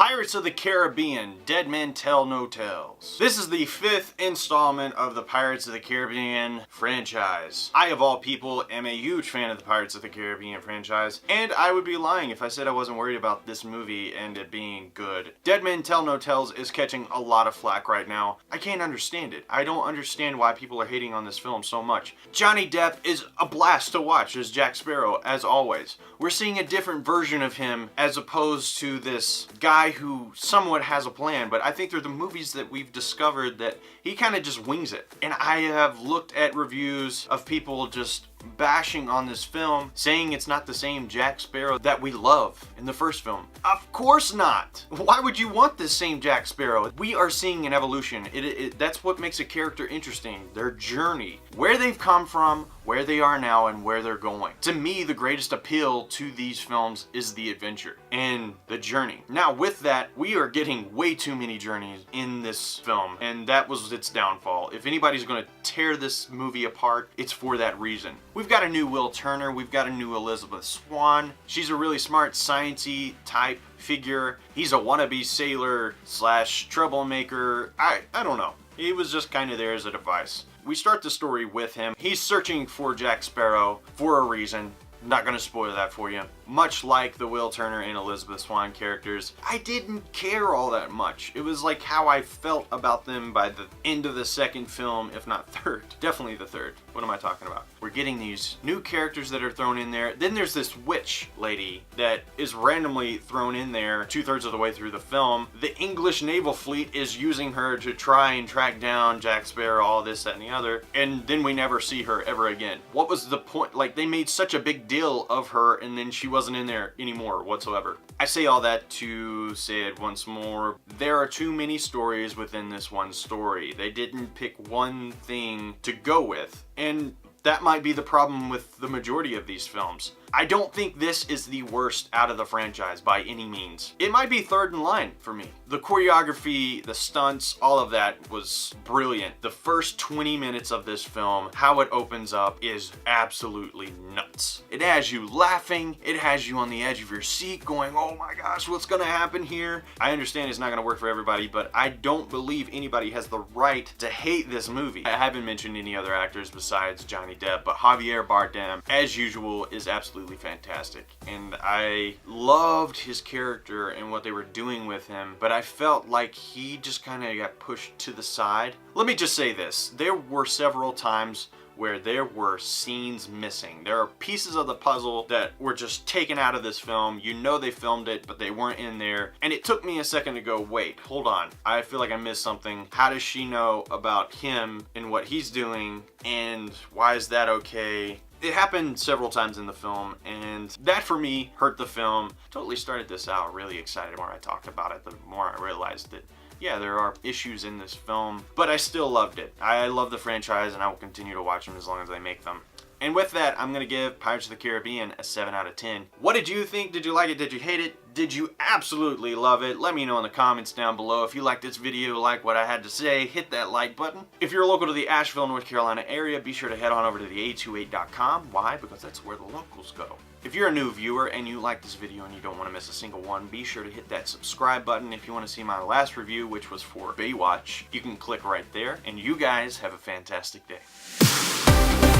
Pirates of the Caribbean, Dead Men Tell No Tales. This is the 5th installment of the Pirates of the Caribbean franchise. I, of all people, am a huge fan of the Pirates of the Caribbean franchise, and I would be lying if I said I wasn't worried about this movie and it being good. Dead Men Tell No Tales is catching a lot of flack right now. I can't understand it. I don't understand why people are hating on this film so much. Johnny Depp is a blast to watch as Jack Sparrow, as always. We're seeing a different version of him as opposed to this guy who somewhat has a plan, but I think they're the movies that we've discovered that he kind of just wings it. And I have looked at reviews of people just bashing on this film, saying it's not the same Jack Sparrow that we love in the first film. Of course not! Why would you want this same Jack Sparrow? We are seeing an evolution. That's what makes a character interesting. Their journey. Where they've come from, where they are now, and where they're going. To me, the greatest appeal to these films is the adventure and the journey. Now, with that, we are getting way too many journeys in this film, and that was its downfall. If anybody's going to tear this movie apart, it's for that reason. We've got a new Will Turner, we've got a new Elizabeth Swann. She's a really smart, sciencey type figure. He's a wannabe sailor slash troublemaker. I don't know. He was just kind of there as a device. We start the story with him. He's searching for Jack Sparrow for a reason. I'm not going to spoil that for you. Much like the Will Turner and Elizabeth Swann characters, I didn't care all that much. It was like how I felt about them by the end of the second film, if not third. Definitely the third. What am I talking about? We're getting these new characters that are thrown in there. Then there's this witch lady that is randomly thrown in there 2/3 of the way through the film. The English naval fleet is using her to try and track down Jack Sparrow, all this, that, and the other. And then we never see her ever again. What was the point? Like, they made such a big deal of her and then she wasn't in there anymore whatsoever. I say all that to say it once more. There are too many stories within this one story. They didn't pick one thing to go with. And that might be the problem with the majority of these films. I don't think this is the worst out of the franchise by any means. It might be third in line for me. The choreography, the stunts, all of that was brilliant. The first 20 minutes of this film, how it opens up is absolutely nuts. It has you laughing, it has you on the edge of your seat going, oh my gosh, what's gonna happen here? I understand it's not gonna work for everybody, but I don't believe anybody has the right to hate this movie. I haven't mentioned any other actors besides Johnny Depp, but Javier Bardem, as usual, is absolutely fantastic, and I loved his character and what they were doing with him, but I felt like he just kind of got pushed to the side. Let me just say this, there were several times where there were scenes missing. There are pieces of the puzzle that were just taken out of this film. You know they filmed it, but they weren't in there. And it took me a second to go, wait, hold on. I feel like I missed something. How does she know about him and what he's doing? And why is that okay? It happened several times in the film, and that for me hurt the film. Totally started this out really excited. The more I talked about it, the more I realized that yeah, there are issues in this film, but I still loved it. I love the franchise and I will continue to watch them as long as they make them. And with that, I'm going to give Pirates of the Caribbean a 7 out of 10. What did you think? Did you like it? Did you hate it? Did you absolutely love it? Let me know in the comments down below. If you liked this video, like what I had to say, hit that like button. If you're local to the Asheville, North Carolina area, be sure to head on over to the828.com. Why? Because that's where the locals go. If you're a new viewer and you like this video and you don't want to miss a single one, be sure to hit that subscribe button. If you want to see my last review, which was for Baywatch, you can click right there. And you guys have a fantastic day.